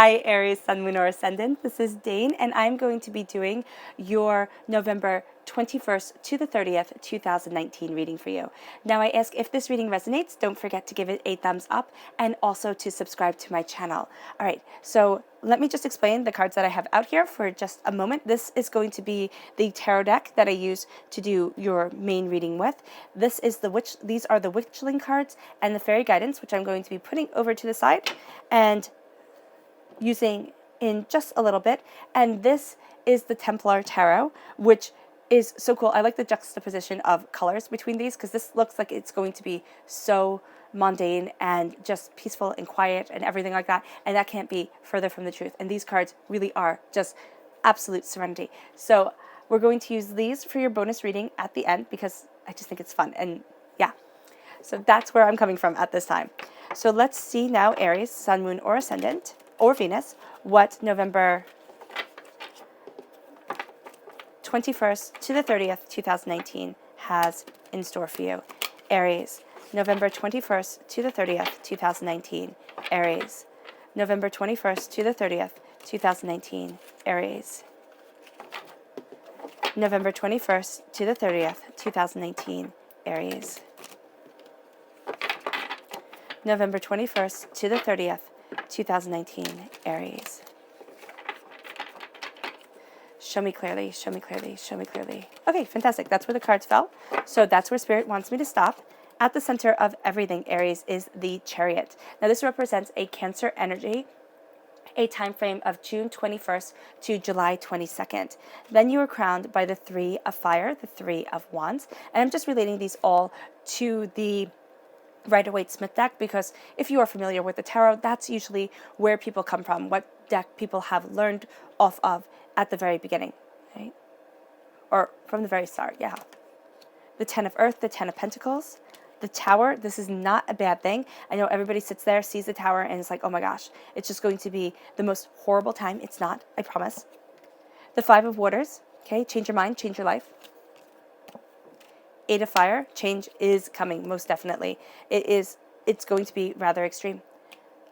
Hi, Aries, Sun, Moon, or Ascendant. This is Dane, and I'm going to be doing your November 21st to the 30th, 2019 reading for you. Now, I ask if this reading resonates, don't forget to give it a thumbs up and also to subscribe to my channel. All right, so let me just explain the cards that I have out here for just a moment. This is going to be the tarot deck that I use to do your main reading with. These are the Witchling cards and the Fairy Guidance, which I'm going to be putting over to the side and using in just a little bit. And this is the Templar Tarot, which is so cool. I like the juxtaposition of colors between these because this looks like it's going to be so mundane and just peaceful and quiet and everything like that. And that can't be further from the truth. And these cards really are just absolute serenity. So we're going to use these for your bonus reading at the end because I just think it's fun. And yeah, so that's where I'm coming from at this time. So let's see now, Aries, Sun, Moon, or Ascendant, or Venus, what November 21st to the 30th, 2019 has in store for you. Aries, November 21st to the 30th, 2019. Aries, November 21st to the 30th, 2019. Aries, November 21st to the 30th, 2019. Aries, November 21st to the 30th, 2019, Aries. Show me clearly, show me clearly, show me clearly. Okay, fantastic. That's where the cards fell. So that's where Spirit wants me to stop. At the center of everything, Aries, is the Chariot. Now, this represents a Cancer energy, a time frame of June 21st to July 22nd. Then you are crowned by the Three of Fire, the Three of Wands. And I'm just relating these all to the Rider-Waite-Smith deck because if you are familiar with the tarot, that's usually where people come from, what deck people have learned off of at the very beginning, right? Or from the very start, yeah. The Ten of Earth, the Ten of Pentacles, the Tower. This is not a bad thing. I know everybody sits there, sees the Tower, and it's like, oh my gosh, it's just going to be the most horrible time. It's not, I promise. The Five of Waters, okay, change your mind, change your life. Eight of Fire, change is coming, most definitely. It's going to be rather extreme.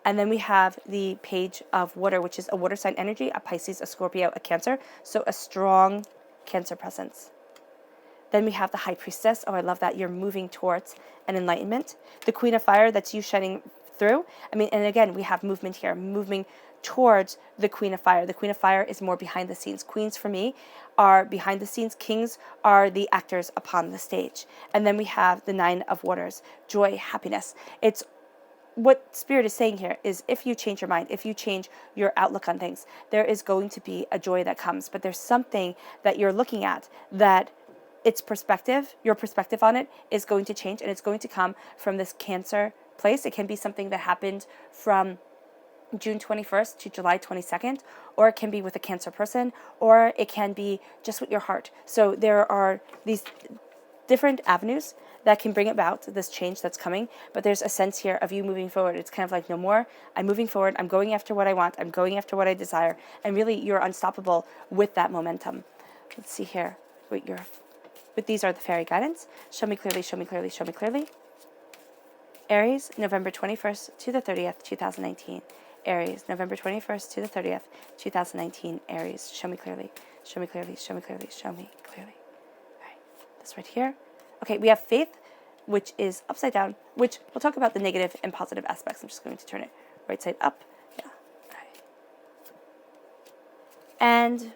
And then we have the Page of Water, which is a water sign energy, a Pisces, a Scorpio, a Cancer. So a strong Cancer presence. Then we have the High Priestess. Oh, I love that. You're moving towards an enlightenment. The Queen of Fire, that's you shining through. I mean, and again, we have movement here, moving towards the Queen of Fire. The Queen of Fire is more behind the scenes. Queens, for me, are behind the scenes. Kings are the actors upon the stage. And then we have the Nine of Waters, joy, happiness. It's what Spirit is saying here is if you change your mind, if you change your outlook on things, there is going to be a joy that comes. But there's something that you're looking at that its perspective, your perspective on it is going to change, and it's going to come from this Cancer place. It can be something that happened from June 21st to July 22nd, or it can be with a Cancer person, or it can be just with your heart. So there are these different avenues that can bring about this change that's coming, but there's a sense here of you moving forward. It's kind of like, no more, I'm moving forward, I'm going after what I want, I'm going after what I desire, and really you're unstoppable with that momentum. Let's see here, but these are the Fairy Guidance. Show me clearly, show me clearly, show me clearly. Aries, November 21st to the 30th, 2019. Aries, November 21st to the 30th, 2019. Aries, show me clearly, show me clearly, show me clearly, show me clearly. All right, this right here. Okay, we have Faith, which is upside down, which we'll talk about the negative and positive aspects. I'm just going to turn it right side up. Yeah. All right. And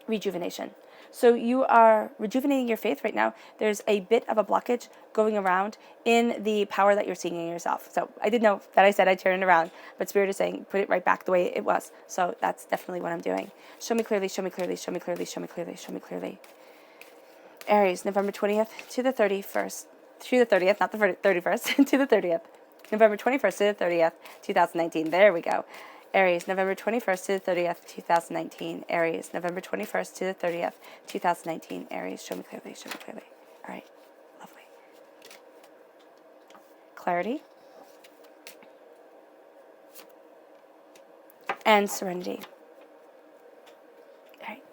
rejuvenation. So you are rejuvenating your faith right now. There's a bit of a blockage going around in the power that you're seeing in yourself. So I did know that I said I'd turn it around, but Spirit is saying put it right back the way it was. So that's definitely what I'm doing. Show me clearly, show me clearly, show me clearly, show me clearly, show me clearly. Aries, November 20th to the 31st, to the 30th, not the 31st, to the 30th. November 21st to the 30th, 2019. There we go. Aries, November 21st to the 30th, 2019. Aries, November 21st to the 30th, 2019. Aries, show me clearly, show me clearly. All right, lovely. Clarity. And serenity. All right.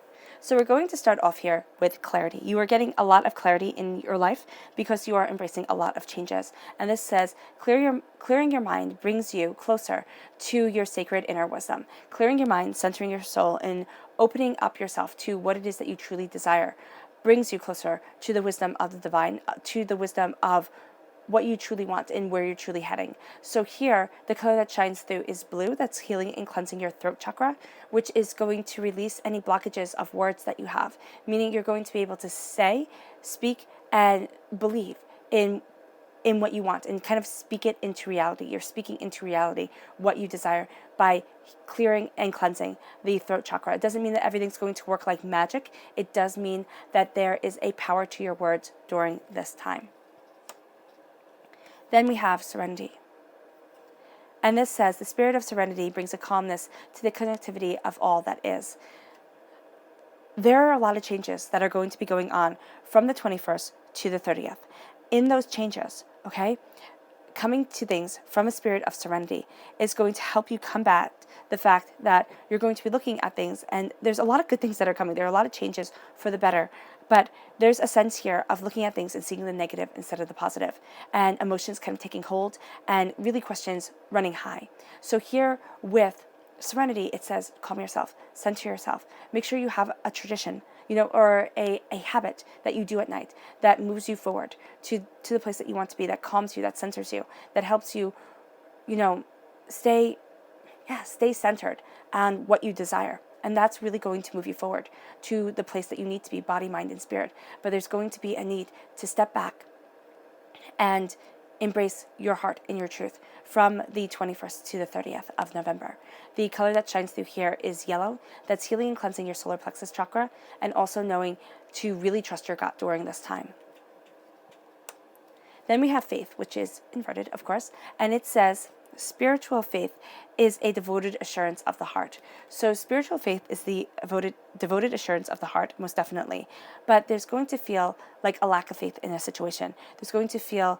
So we're going to start off here with clarity. You are getting a lot of clarity in your life because you are embracing a lot of changes. And this says, clearing your mind brings you closer to your sacred inner wisdom. Clearing your mind, centering your soul, and opening up yourself to what it is that you truly desire brings you closer to the wisdom of the divine, to the wisdom of what you truly want and where you're truly heading. So here, the color that shines through is blue. That's healing and cleansing your throat chakra, which is going to release any blockages of words that you have, meaning you're going to be able to say, speak, and believe in what you want and kind of speak it into reality. You're speaking into reality what you desire by clearing and cleansing the throat chakra. It doesn't mean that everything's going to work like magic. It does mean that there is a power to your words during this time. Then we have serenity. And this says, the spirit of serenity brings a calmness to the connectivity of all that is. There are a lot of changes that are going to be going on from the 21st to the 30th. In those changes, okay, coming to things from a spirit of serenity is going to help you combat the fact that you're going to be looking at things, and there's a lot of good things that are coming. There are a lot of changes for the better, but there's a sense here of looking at things and seeing the negative instead of the positive, and emotions kind of taking hold, and really questions running high. So here with serenity, it says, calm yourself, center yourself, make sure you have a tradition, or a habit that you do at night that moves you forward to the place that you want to be, that calms you, that centers you, that helps you, stay centered on what you desire. And that's really going to move you forward to the place that you need to be, body, mind, and spirit. But there's going to be a need to step back and embrace your heart and your truth from the 21st to the 30th of November. The color that shines through here is yellow. That's healing and cleansing your solar plexus chakra, and also knowing to really trust your gut during this time. Then we have faith, which is inverted, of course, and it says, spiritual faith is a devoted assurance of the heart. So spiritual faith is the devoted assurance of the heart, most definitely. But there's going to feel like a lack of faith in a situation. It's going to feel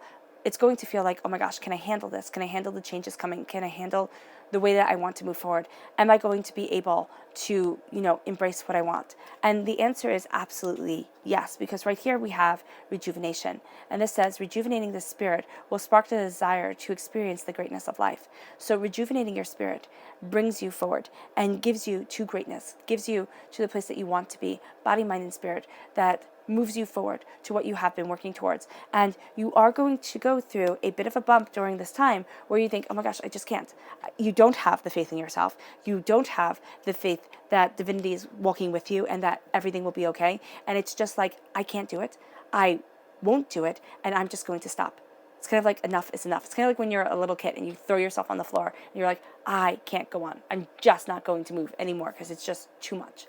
like, oh my gosh, can I handle this? Can I handle the changes coming? Can I handle the way that I want to move forward? Am I going to be able to, embrace what I want? And the answer is absolutely yes, because right here we have rejuvenation. And this says, rejuvenating the spirit will spark the desire to experience the greatness of life. So rejuvenating your spirit brings you forward and gives you to greatness, gives you to the place that you want to be, body, mind, and spirit, that moves you forward to what you have been working towards. And you are going to go through a bit of a bump during this time where you think, oh my gosh, I just can't. You don't have the faith in yourself. You don't have the faith that divinity is walking with you and that everything will be okay. And it's just like, I can't do it. I won't do it. And I'm just going to stop. It's kind of like enough is enough. It's kind of like when you're a little kid and you throw yourself on the floor and you're like, I can't go on. I'm just not going to move anymore because it's just too much,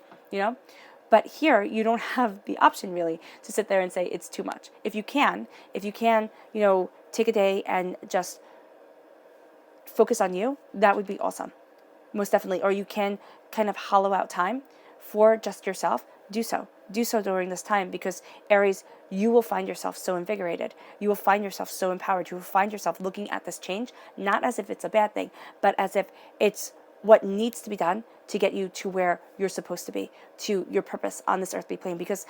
But here, you don't have the option really to sit there and say it's too much. If you can, take a day and just focus on you, that would be awesome. Most definitely. Or you can kind of hollow out time for just yourself. Do so. Do so during this time, because Aries, you will find yourself so invigorated. You will find yourself so empowered. You will find yourself looking at this change, not as if it's a bad thing, but as if it's what needs to be done to get you to where you're supposed to be, to your purpose on this earthly plane, because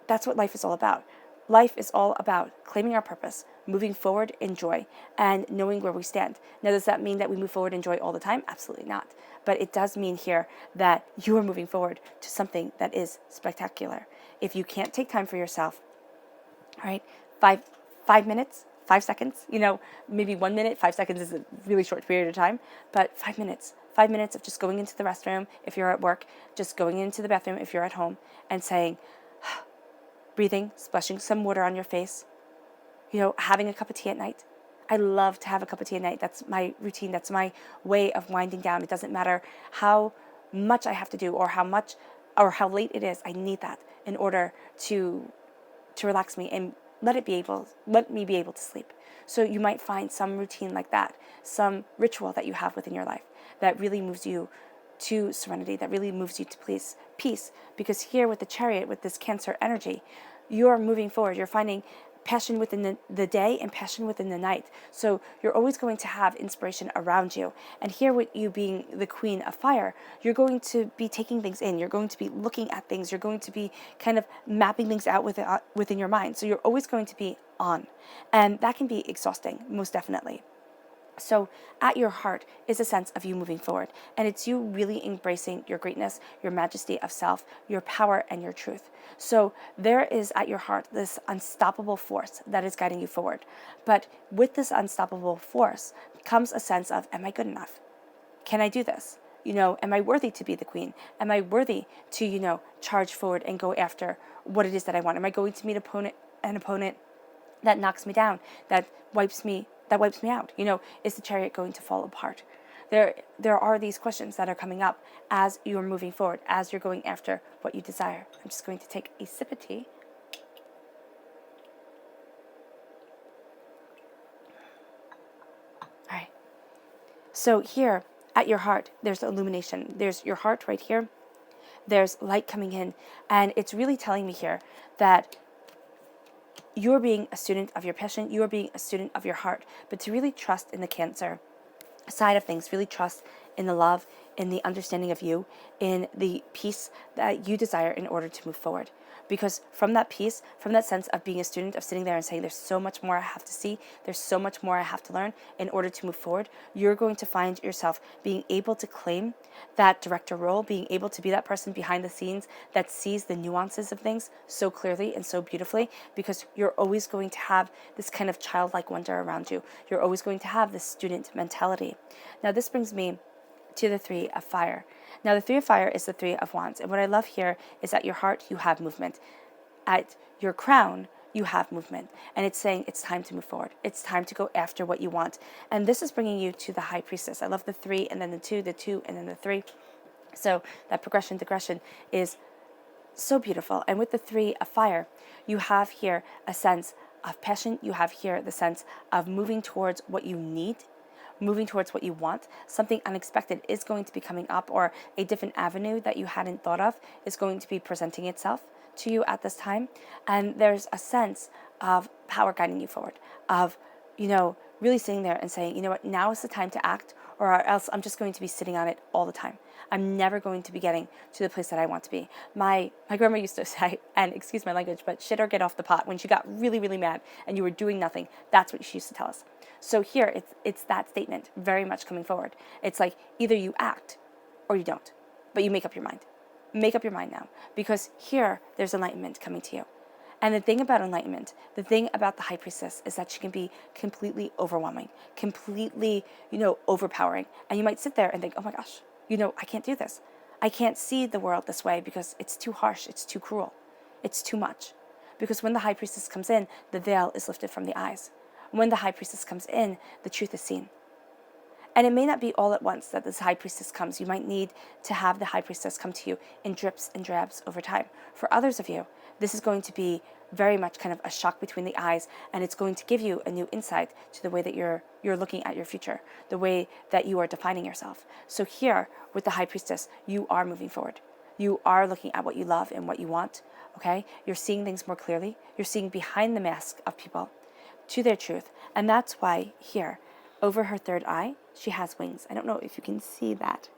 that's what life is all about. Life is all about claiming our purpose, moving forward in joy, and knowing where we stand. Now, does that mean that we move forward in joy all the time? Absolutely not. But it does mean here that you are moving forward to something that is spectacular. If you can't take time for yourself, all right, 5 minutes, 5 seconds, maybe 1 minute, 5 seconds is a really short period of time, but 5 minutes. 5 minutes of just going into the restroom if you're at work, just going into the bathroom if you're at home, and saying, breathing, splashing some water on your face, having a cup of tea at night. I love to have a cup of tea at night. That's my routine. That's my way of winding down. It doesn't matter how much I have to do or how late it is. I need that in order to relax me and let me be able to sleep. So you might find some routine like that, some ritual that you have within your life that really moves you to serenity, that really moves you to peace. Because here with the Chariot, with this Cancer energy, you're moving forward. You're finding passion within the day and passion within the night. So you're always going to have inspiration around you. And here, with you being the queen of fire, you're going to be taking things in. You're going to be looking at things. You're going to be kind of mapping things out within your mind. So you're always going to be on. And that can be exhausting, most definitely. So at your heart is a sense of you moving forward. And it's you really embracing your greatness, your majesty of self, your power, and your truth. So there is at your heart this unstoppable force that is guiding you forward. But with this unstoppable force comes a sense of, am I good enough? Can I do this? Am I worthy to be the queen? Am I worthy to, charge forward and go after what it is that I want? Am I going to meet an opponent that knocks me down, that wipes me out? Is the chariot going to fall apart? There are these questions that are coming up as you're moving forward, as you're going after what you desire. I'm just going to take a sip of tea. All right. So here at your heart, there's illumination. There's your heart right here. There's light coming in. And it's really telling me here that you're being a student of your passion, you are being a student of your heart, but to really trust in the Cancer side of things, really trust in the love, in the understanding of you, in the peace that you desire in order to move forward. Because from that peace, from that sense of being a student, of sitting there and saying, there's so much more I have to see, there's so much more I have to learn in order to move forward, you're going to find yourself being able to claim that director role, being able to be that person behind the scenes that sees the nuances of things so clearly and so beautifully, because you're always going to have this kind of childlike wonder around you. You're always going to have this student mentality. Now, this brings me to the Three of Fire. Now, the Three of Fire is the Three of Wands. And what I love here is at your heart, you have movement. At your crown, you have movement. And it's saying it's time to move forward. It's time to go after what you want. And this is bringing you to the High Priestess. I love the 3 and then the 2, and then the 3. So that progression, digression is so beautiful. And with the Three of Fire, you have here a sense of passion. You have here the sense of moving towards what you need, moving towards what you want. Something unexpected is going to be coming up, or a different avenue that you hadn't thought of is going to be presenting itself to you at this time. And there's a sense of power guiding you forward, of, really sitting there and saying, you know what, now is the time to act, or else I'm just going to be sitting on it all the time. I'm never going to be getting to the place that I want to be. My grandma used to say, and excuse my language, but shit or get off the pot. When she got really, really mad and you were doing nothing, that's what she used to tell us. So here, it's that statement very much coming forward. It's like either you act or you don't, but you make up your mind. Make up your mind now, because here there's enlightenment coming to you. And the thing about enlightenment, the thing about the High Priestess is that she can be completely overwhelming, completely, overpowering. And you might sit there and think, oh my gosh, I can't do this. I can't see the world this way because it's too harsh, it's too cruel, it's too much. Because when the High Priestess comes in, the veil is lifted from the eyes. When the High Priestess comes in, the truth is seen. And it may not be all at once that this High Priestess comes. You might need to have the High Priestess come to you in drips and drabs over time. For others of you, this is going to be very much kind of a shock between the eyes, and it's going to give you a new insight to the way that you're looking at your future, the way that you are defining yourself. So here, with the High Priestess, you are moving forward. You are looking at what you love and what you want, okay? You're seeing things more clearly. You're seeing behind the mask of people to their truth. And that's why here, over her third eye, she has wings. I don't know if you can see that,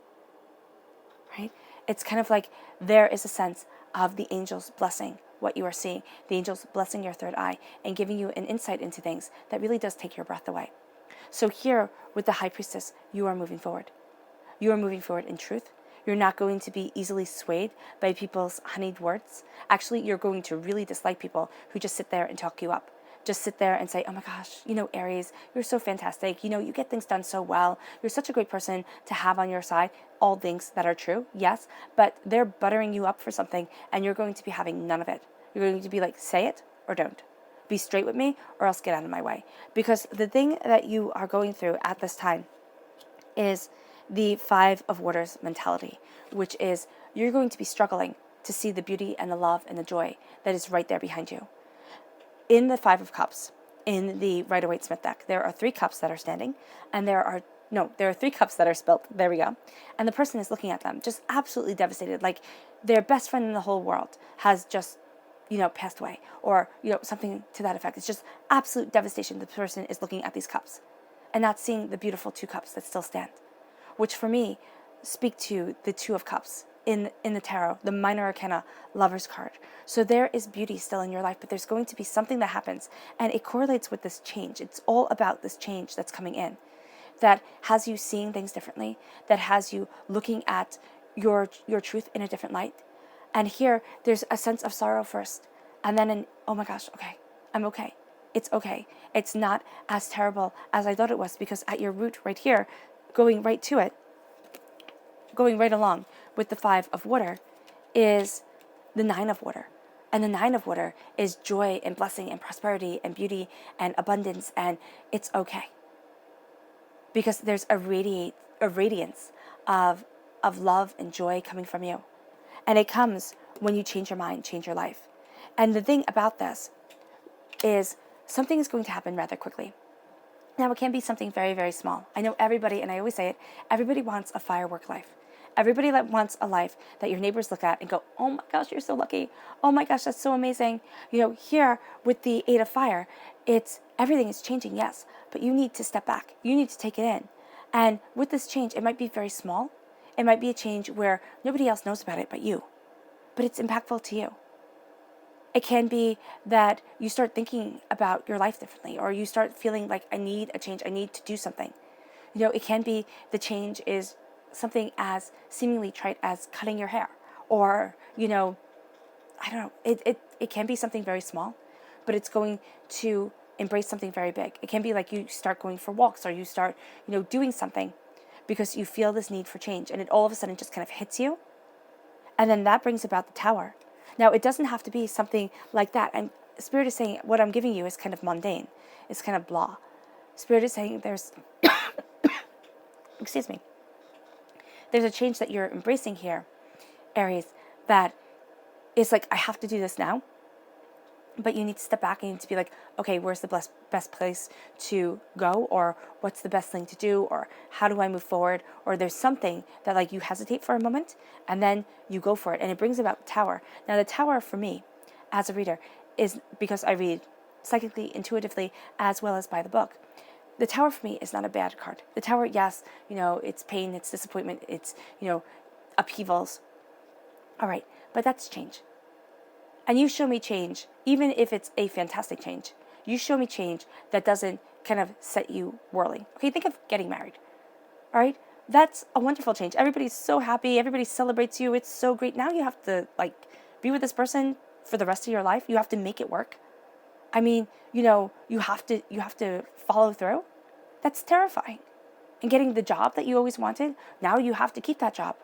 right? It's kind of like there is a sense of the angels blessing what you are seeing, the angels blessing your third eye and giving you an insight into things that really does take your breath away. So here with the High Priestess, you are moving forward. You are moving forward in truth. You're not going to be easily swayed by people's honeyed words. Actually, you're going to really dislike people who just sit there and talk you up. Just sit there and say, oh my gosh, Aries, you're so fantastic. You get things done so well. You're such a great person to have on your side. All things that are true, yes, but they're buttering you up for something and you're going to be having none of it. You're going to be like, say it or don't. Be straight with me or else get out of my way. Because the thing that you are going through at this time is the Five of Waters mentality, which is you're going to be struggling to see the beauty and the love and the joy that is right there behind you. In the Five of Cups, in the Rider-Waite-Smith deck, there are 3 cups that are standing, and there are 3 cups that are spilt. There we go. And the person is looking at them, just absolutely devastated, like their best friend in the whole world has just, passed away, or, something to that effect. It's just absolute devastation. The person is looking at these cups and not seeing the beautiful two cups that still stand, which for me speak to the Two of Cups in the tarot, the minor arcana Lover's card. So there is beauty still in your life, but there's going to be something that happens, and it correlates with this change. It's all about this change that's coming in, that has you seeing things differently, that has you looking at your truth in a different light. And here, there's a sense of sorrow first, and then oh my gosh, okay, I'm okay. It's okay. It's not as terrible as I thought it was, because at your root right here, going right to it, going right along with the Five of Water, is the Nine of Water. And the Nine of Water is joy and blessing and prosperity and beauty and abundance, and it's okay. Because there's a radiance of love and joy coming from you. And it comes when you change your mind, change your life. And the thing about this is something is going to happen rather quickly. Now, it can be something very, very small. I know everybody, and I always say it, everybody wants a firework life. Everybody wants a life that your neighbors look at and go, oh my gosh, you're so lucky. Oh my gosh, that's so amazing. Here with the Eight of Fire, everything is changing, yes, but you need to step back. You need to take it in. And with this change, it might be very small. It might be a change where nobody else knows about it but you. But it's impactful to you. It can be that you start thinking about your life differently, or you start feeling like, I need a change, I need to do something. It can be the change is something as seemingly trite as cutting your hair, or, I don't know. It can be something very small, but it's going to embrace something very big. It can be like you start going for walks, or you start, doing something because you feel this need for change, and it all of a sudden just kind of hits you. And then that brings about the Tower. Now, it doesn't have to be something like that. And Spirit is saying what I'm giving you is kind of mundane. It's kind of blah. Spirit is saying there's, excuse me, there's a change that you're embracing here, Aries, that is like, I have to do this now. But you need to step back and you need to be like, okay, where's the best place to go? Or what's the best thing to do? Or how do I move forward? Or there's something that like you hesitate for a moment and then you go for it. And it brings about the Tower. Now the Tower for me, as a reader, is because I read psychically, intuitively, as well as by the book. The Tower for me is not a bad card. The Tower, yes, it's pain, it's disappointment, it's, upheavals. All right, but that's change. And you show me change, even if it's a fantastic change. You show me change that doesn't kind of set you whirling. Okay, think of getting married. All right? That's a wonderful change. Everybody's so happy. Everybody celebrates you. It's so great. Now you have to, be with this person for the rest of your life. You have to make it work. I mean, you have to follow through. That's terrifying. And getting the job that you always wanted, now you have to keep that job.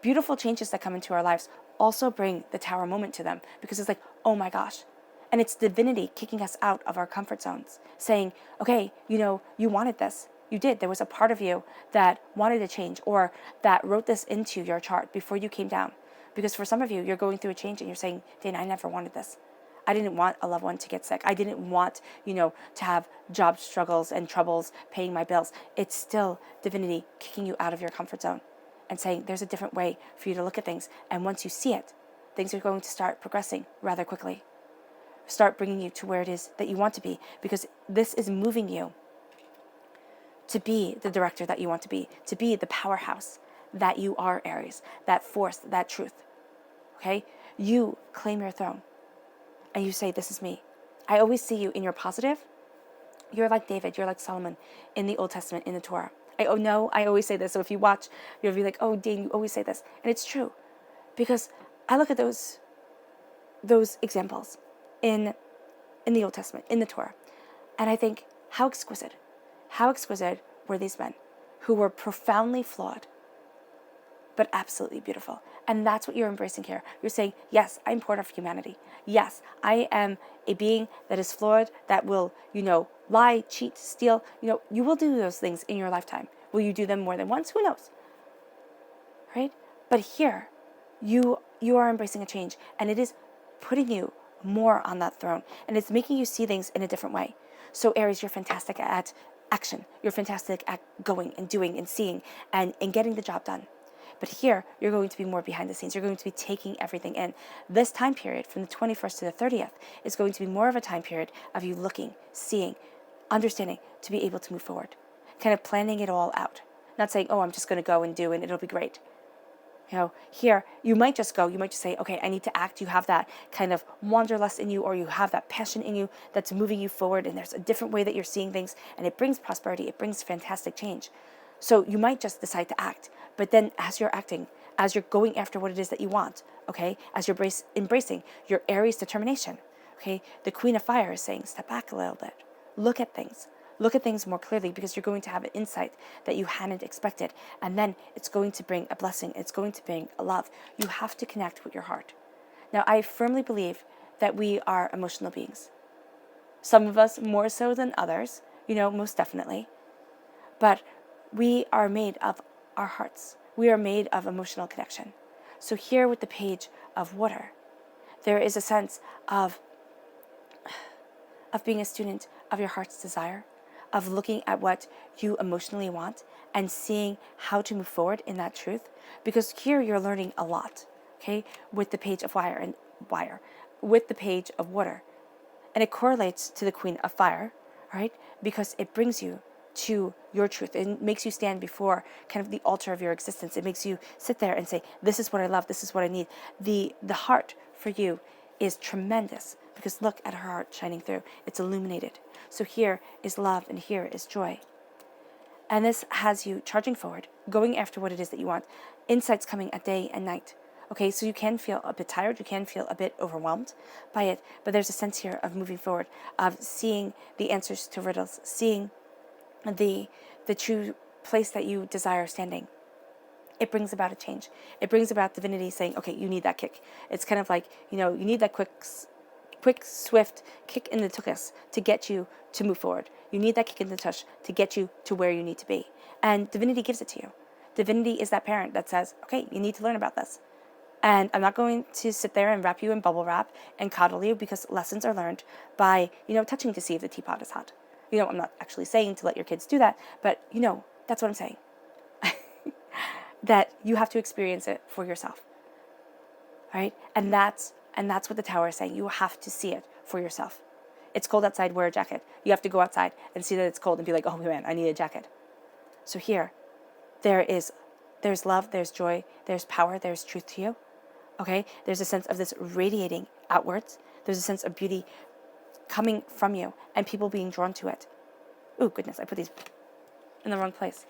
Beautiful changes that come into our lives also bring the Tower moment to them, because it's like, oh my gosh. And it's divinity kicking us out of our comfort zones, saying, okay, you wanted this. You did. There was a part of you that wanted to change, or that wrote this into your chart before you came down. Because for some of you, you're going through a change and you're saying, Dana, I never wanted this. I didn't want a loved one to get sick. I didn't want, to have job struggles and troubles paying my bills. It's still divinity kicking you out of your comfort zone and saying there's a different way for you to look at things. And once you see it, things are going to start progressing rather quickly. Start bringing you to where it is that you want to be, because this is moving you to be the director that you want to be the powerhouse that you are, Aries, that force, that truth. Okay? You claim your throne and you say, this is me. I always see you in your positive. You're like David, you're like Solomon in the Old Testament, in the Torah. I always say this. So if you watch, you'll be like, oh, Dane, you always say this. And it's true. Because I look at those examples in the Old Testament, in the Torah, and I think, how exquisite were these men who were profoundly flawed, but absolutely beautiful. And that's what you're embracing here. You're saying, yes, I'm part of humanity. Yes, I am a being that is flawed, that will, lie, cheat, steal. You will do those things in your lifetime. Will you do them more than once? Who knows? Right? But here, you are embracing a change, and it is putting you more on that throne, and it's making you see things in a different way. So Aries, you're fantastic at action. You're fantastic at going and doing and seeing and getting the job done. But here, you're going to be more behind the scenes. You're going to be taking everything in. This time period, from the 21st to the 30th, is going to be more of a time period of you looking, seeing, understanding, to be able to move forward. Kind of planning it all out. Not saying, oh, I'm just going to go and do and it'll be great. Here, you might just go, you might just say, okay, I need to act. You have that kind of wanderlust in you, or you have that passion in you that's moving you forward, and there's a different way that you're seeing things, and it brings prosperity, it brings fantastic change. So you might just decide to act, but then as you're acting, as you're going after what it is that you want, okay, as you're embracing your Aries determination, okay, the Queen of Fire is saying, step back a little bit, look at things. Look at things more clearly, because you're going to have an insight that you hadn't expected. And then it's going to bring a blessing. It's going to bring a love. You have to connect with your heart. Now, I firmly believe that we are emotional beings. Some of us more so than others, most definitely. But we are made of our hearts. We are made of emotional connection. So here with the Page of Water, there is a sense of being a student of your heart's desire, of looking at what you emotionally want and seeing how to move forward in that truth. Because here you're learning a lot, okay, with the Page of with the Page of Water. And it correlates to the Queen of Fire, right? Because it brings you to your truth. It makes you stand before kind of the altar of your existence. It makes you sit there and say, this is what I love, this is what I need. The heart for you is tremendous, because look at her heart shining through. It's illuminated. So here is love and here is joy. And this has you charging forward, going after what it is that you want. Insights coming at day and night. Okay, so you can feel a bit tired, you can feel a bit overwhelmed by it, but there's a sense here of moving forward, of seeing the answers to riddles, seeing the true place that you desire standing. It brings about a change. It brings about divinity saying, okay, you need that kick. It's kind of like, you need that quick, swift kick in the tuchus to get you to move forward. You need that kick in the tush to get you to where you need to be. And divinity gives it to you. Divinity is that parent that says, okay, you need to learn about this. And I'm not going to sit there and wrap you in bubble wrap and coddle you, because lessons are learned by, touching to see if the teapot is hot. I'm not actually saying to let your kids do that, but, that's what I'm saying. That you have to experience it for yourself. Right? And that's what the Tower is saying. You have to see it for yourself. It's cold outside, wear a jacket. You have to go outside and see that it's cold and be like, oh man, I need a jacket. So here, there's love, there's joy, there's power, there's truth to you. Okay? There's a sense of this radiating outwards. There's a sense of beauty coming from you and people being drawn to it. Oh goodness, I put these in the wrong place.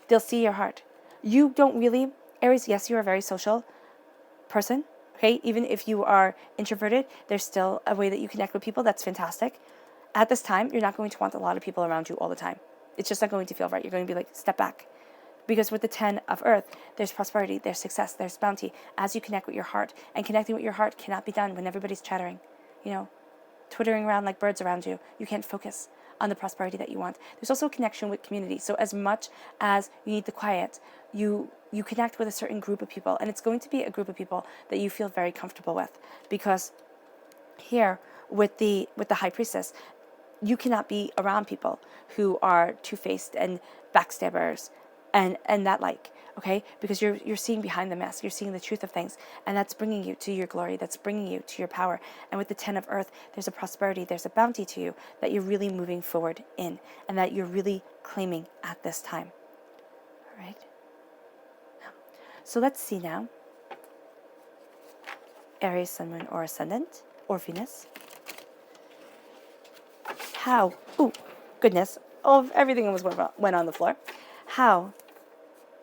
They'll see your heart. You don't really, Aries, yes, you're a very social person, okay? Even if you are introverted, there's still a way that you connect with people. That's fantastic. At this time, you're not going to want a lot of people around you all the time. It's just not going to feel right. You're going to be like, step back. Because with the 10 of Earth, there's prosperity, there's success, there's bounty as you connect with your heart. And connecting with your heart cannot be done when everybody's chattering, twittering around like birds around you. You can't focus on the prosperity that you want. There's also a connection with community. So as much as you need the quiet, you connect with a certain group of people, and it's going to be a group of people that you feel very comfortable with, because here with the High Priestess, you cannot be around people who are two-faced and backstabbers and that okay? Because you're seeing behind the mask, you're seeing the truth of things, and that's bringing you to your glory, that's bringing you to your power. And with the 10 of Earth, there's a prosperity, there's a bounty to you that you're really moving forward in, and that you're really claiming at this time. All right? So let's see now. Aries, Sun, Moon, or Ascendant, or Venus. How? Oh, goodness. Everything almost went on the floor. How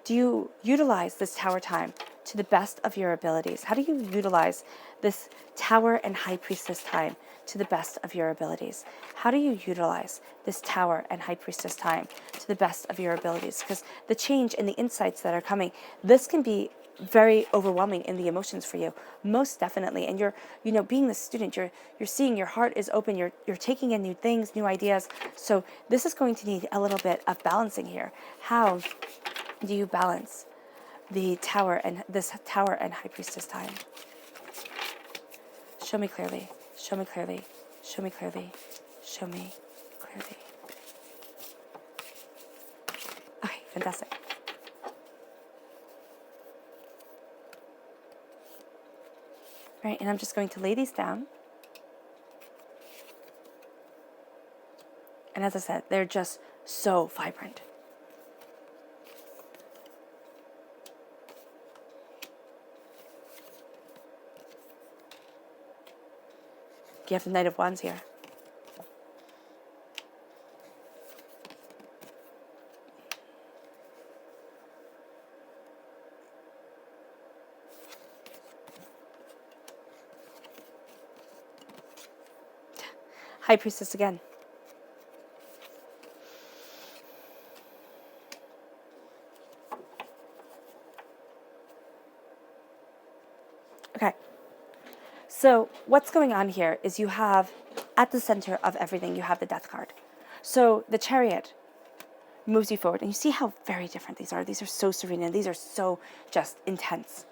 do you utilize this Tower time to the best of your abilities? How do you utilize this Tower and High Priestess time to the best of your abilities? How do you utilize this Tower and High Priestess time to the best of your abilities? Because the change and the insights that are coming, this can be very overwhelming in the emotions for you, most definitely. And you're, being the student, you're seeing your heart is open, you're taking in new things, new ideas. So this is going to need a little bit of balancing here. How do you balance the Tower and High Priestess time? Show me clearly. Show me clearly. Show me clearly. Show me clearly. Okay, fantastic. Right, and I'm just going to lay these down. And as I said, they're just so vibrant. You have the Knight of Wands here. High Priestess again. Okay. So what's going on here is you have, at the center of everything, you have the Death card. So the Chariot moves you forward, and you see how very different these are. These are so serene, and these are so just intense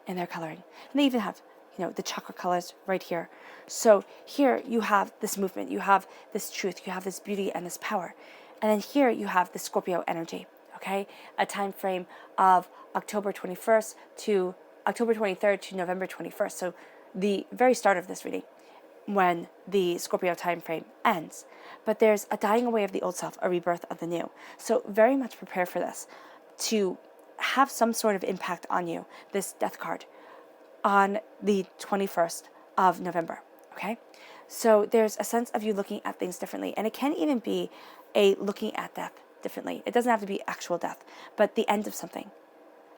in their coloring. And they even have, the chakra colors right here. So here you have this movement, you have this truth, you have this beauty and this power. And then here you have the Scorpio energy, okay? A time frame of October 21st to October 23rd to November 21st. So the very start of this reading, when the Scorpio time frame ends. But there's a dying away of the old self, a rebirth of the new. So very much prepare for this, to have some sort of impact on you, this Death card, on the 21st of November, okay? So there's a sense of you looking at things differently, and it can even be a looking at death differently. It doesn't have to be actual death, but the end of something.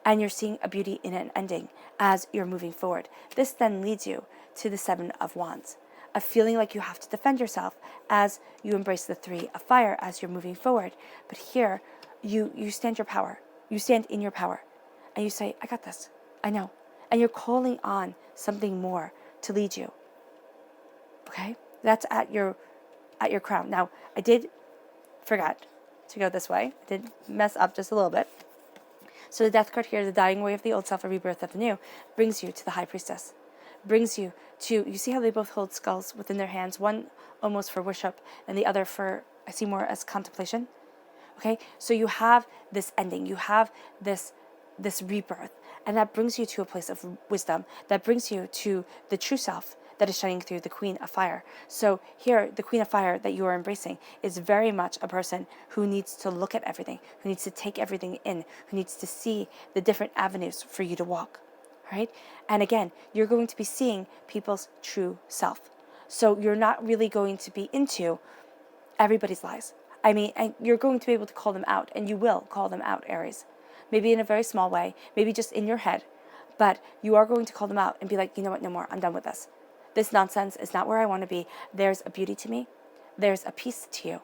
And you're seeing a beauty in an ending as you're moving forward. This then leads you to the Seven of Wands, a feeling like you have to defend yourself as you embrace the Three of Fire as you're moving forward. But here, you stand your power. You stand in your power. And you say, I got this. I know. And you're calling on something more to lead you. Okay? That's at your crown. Now, I did forget to go this way. I did mess up just a little bit. So the Death card here, the dying away of the old self, a rebirth of the new, brings you to the High Priestess. Brings you to, you see how they both hold skulls within their hands, one almost for worship and the other for, I see more as contemplation. Okay, so you have this ending, you have this rebirth, and that brings you to a place of wisdom, that brings you to the true self that is shining through the Queen of Fire. So here, the Queen of Fire that you are embracing is very much a person who needs to look at everything, who needs to take everything in, who needs to see the different avenues for you to walk, right? And again, you're going to be seeing people's true self. So you're not really going to be into everybody's lies. I mean, and you're going to be able to call them out, and you will call them out, Aries. Maybe in a very small way, maybe just in your head, but you are going to call them out and be like, you know what, no more, I'm done with this. This nonsense is not where I want to be. There's a beauty to me, there's a peace to you,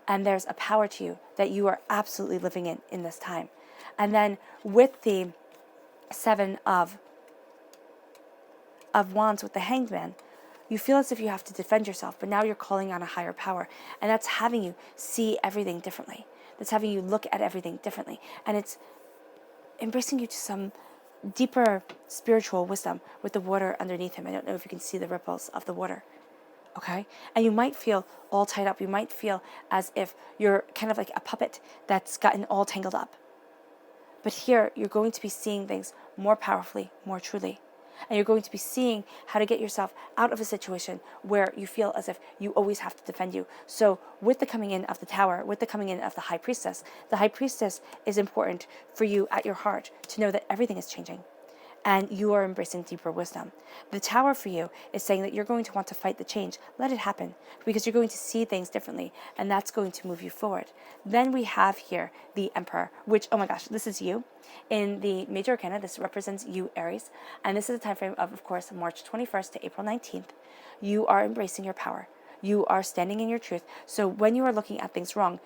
and there's a power to you that you are absolutely living in this time. And then with the Seven of Wands with the Hanged Man, you feel as if you have to defend yourself, but now you're calling on a higher power, and that's having you see everything differently. That's having you look at everything differently, and it's embracing you to some deeper spiritual wisdom with the water underneath him. I don't know if you can see the ripples of the water. Okay? And you might feel all tied up. You might feel as if you're kind of like a puppet that's gotten all tangled up. But here, you're going to be seeing things more powerfully, more truly. And you're going to be seeing how to get yourself out of a situation where you feel as if you always have to defend you. So with the coming in of the Tower, with the coming in of the High Priestess is important for you at your heart to know that everything is changing. And you are embracing deeper wisdom. The Tower for you is saying that you're going to want to fight the change. Let it happen, because you're going to see things differently, and that's going to move you forward. Then we have here the Emperor, which, oh my gosh, this is you. In the Major Arcana, this represents you, Aries, and this is a time frame of course, March 21st to April 19th. You are embracing your power. You are standing in your truth. So when you are looking at things wrong,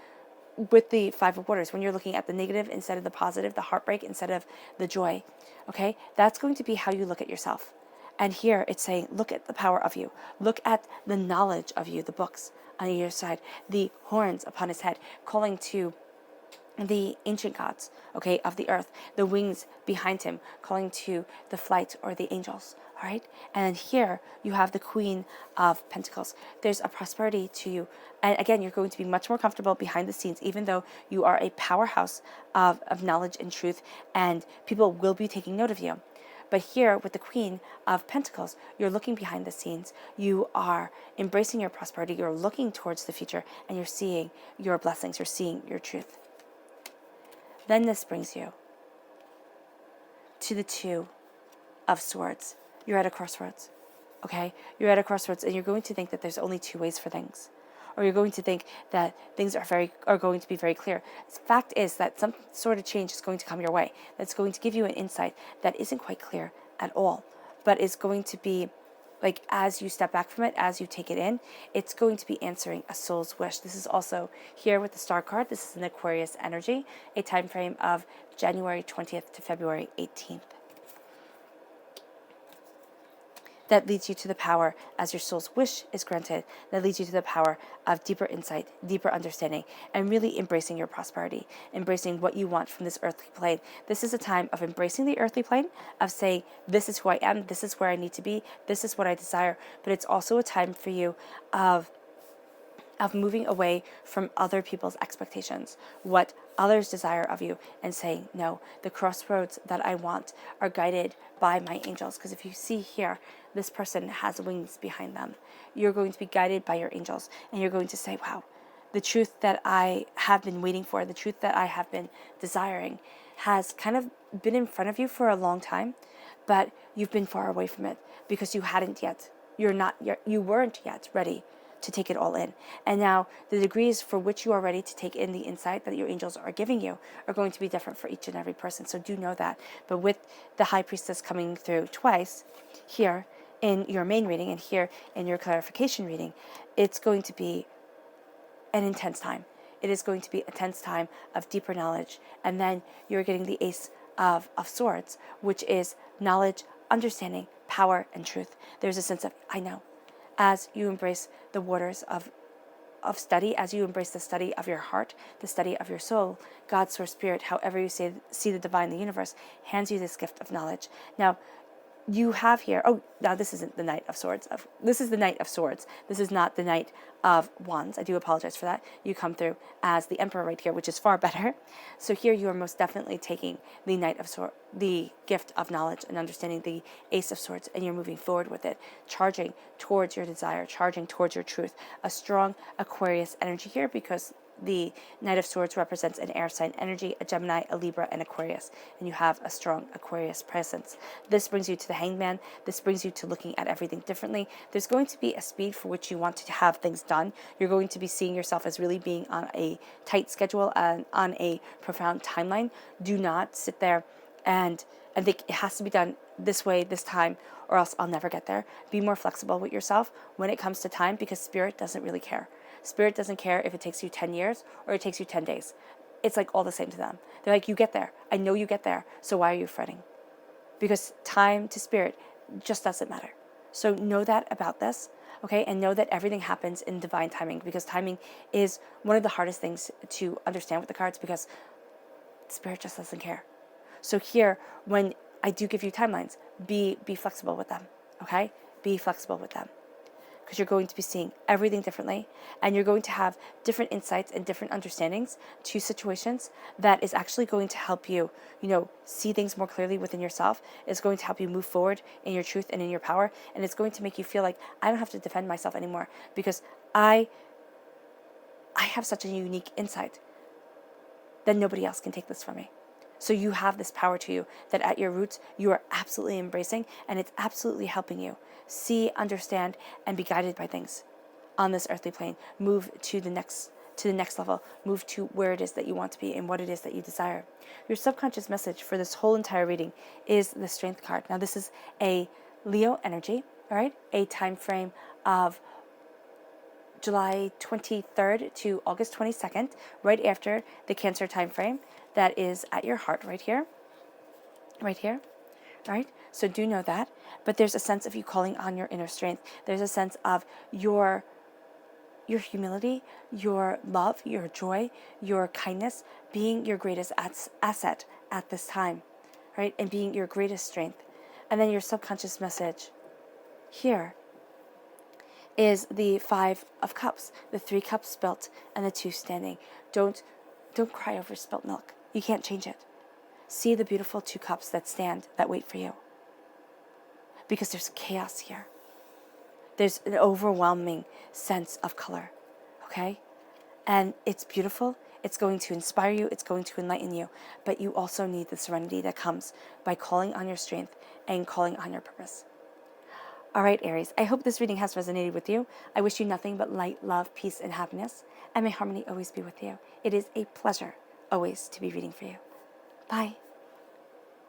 with the Five of Waters, when you're looking at the negative instead of the positive, the heartbreak instead of the joy, okay, that's going to be how you look at yourself. And here it's saying, look at the power of you. Look at the knowledge of you, the books on your side, the horns upon his head, calling to the ancient gods, okay, of the earth, the wings behind him, calling to the flight or the angels, all right? And then here you have the Queen of Pentacles. There's a prosperity to you. And again, you're going to be much more comfortable behind the scenes, even though you are a powerhouse of knowledge and truth, and people will be taking note of you. But here with the Queen of Pentacles, you're looking behind the scenes. You are embracing your prosperity. You're looking towards the future, and you're seeing your blessings. You're seeing your truth. Then this brings you to the Two of Swords. You're at a crossroads. Okay? You're at a crossroads, and you're going to think that there's only two ways for things. Or you're going to think that things are going to be very clear. The fact is that some sort of change is going to come your way. That's going to give you an insight that isn't quite clear at all, but is going to be like, as you step back from it, as you take it in, it's going to be answering a soul's wish. This is also here with the Star card. This is an Aquarius energy, a time frame of January 20th to February 18th. That leads you to the power as your soul's wish is granted. That leads you to the power of deeper insight, deeper understanding, and really embracing your prosperity, embracing what you want from this earthly plane. This is a time of embracing the earthly plane, of saying, this is who I am, this is where I need to be, this is what I desire. But it's also a time for you of moving away from other people's expectations, what others desire of you, and saying, no, the crossroads that I want are guided by my angels. Because if you see here, this person has wings behind them. You're going to be guided by your angels, and you're going to say, wow, the truth that I have been waiting for, the truth that I have been desiring, has kind of been in front of you for a long time, but you've been far away from it because you weren't yet ready to take it all in. And now the degrees for which you are ready to take in the insight that your angels are giving you are going to be different for each and every person. So do know that. But with the High Priestess coming through twice here in your main reading and here in your clarification reading, it's going to be an intense time. It is going to be a tense time of deeper knowledge. And then you're getting the Ace of Swords, which is knowledge, understanding, power, and truth. There's a sense of, I know. As you embrace the waters of study, as you embrace the study of your heart, the study of your soul, God, Source, Spirit, however you see the divine, the universe, hands you this gift of knowledge. Now, you have here, now this isn't the Knight of Swords. This is the Knight of Swords. This is not the Knight of Wands. I do apologize for that. You come through as the Emperor right here, which is far better. So here you are most definitely taking the Knight of Swords, the gift of knowledge and understanding, the Ace of Swords, and you're moving forward with it, charging towards your desire, charging towards your truth. A strong Aquarius energy here, because the Knight of Swords represents an air sign energy, a Gemini, a Libra, and Aquarius, and you have a strong Aquarius presence. This brings you to the Hangman. This brings you to looking at everything differently. There's going to be a speed for which you want to have things done. You're going to be seeing yourself as really being on a tight schedule and on a profound timeline. Do not sit there and think it has to be done this way, this time, or else I'll never get there. Be more flexible with yourself when it comes to time, because Spirit doesn't really care. Spirit doesn't care if it takes you 10 years or it takes you 10 days. It's like all the same to them. They're like, you get there. I know you get there. So why are you fretting? Because time to Spirit just doesn't matter. So know that about this, okay? And know that everything happens in divine timing, because timing is one of the hardest things to understand with the cards, because Spirit just doesn't care. So here, when I do give you timelines, be flexible with them, okay? Be flexible with them. Because you're going to be seeing everything differently, and you're going to have different insights and different understandings to situations that is actually going to help you, see things more clearly within yourself. It's going to help you move forward in your truth and in your power, and it's going to make you feel like, I don't have to defend myself anymore, because I have such a unique insight that nobody else can take this from me. So you have this power to you that at your roots you are absolutely embracing, and it's absolutely helping you see, understand, and be guided by things on this earthly plane. Move to the next level. Move to where it is that you want to be and what it is that you desire. Your subconscious message for this whole entire reading is the Strength card. Now this is a Leo energy, all right? A time frame of July 23rd to August 22nd, right after the Cancer time frame that is at your heart right here. Right here. All right? So do know that. But there's a sense of you calling on your inner strength. There's a sense of your humility, your love, your joy, your kindness being your greatest asset at this time, right? And being your greatest strength. And then your subconscious message here is the 5 of Cups, the 3 cups spilt and the 2 standing. Don't cry over spilt milk. You can't change it. See the beautiful 2 cups that stand, that wait for you. because there's chaos here. There's an overwhelming sense of color, okay? And it's beautiful. It's going to inspire you. It's going to enlighten you. But you also need the serenity that comes by calling on your strength and calling on your purpose. All right, Aries, I hope this reading has resonated with you. I wish you nothing but light, love, peace, and happiness. And may harmony always be with you. It is a pleasure always to be reading for you. Bye.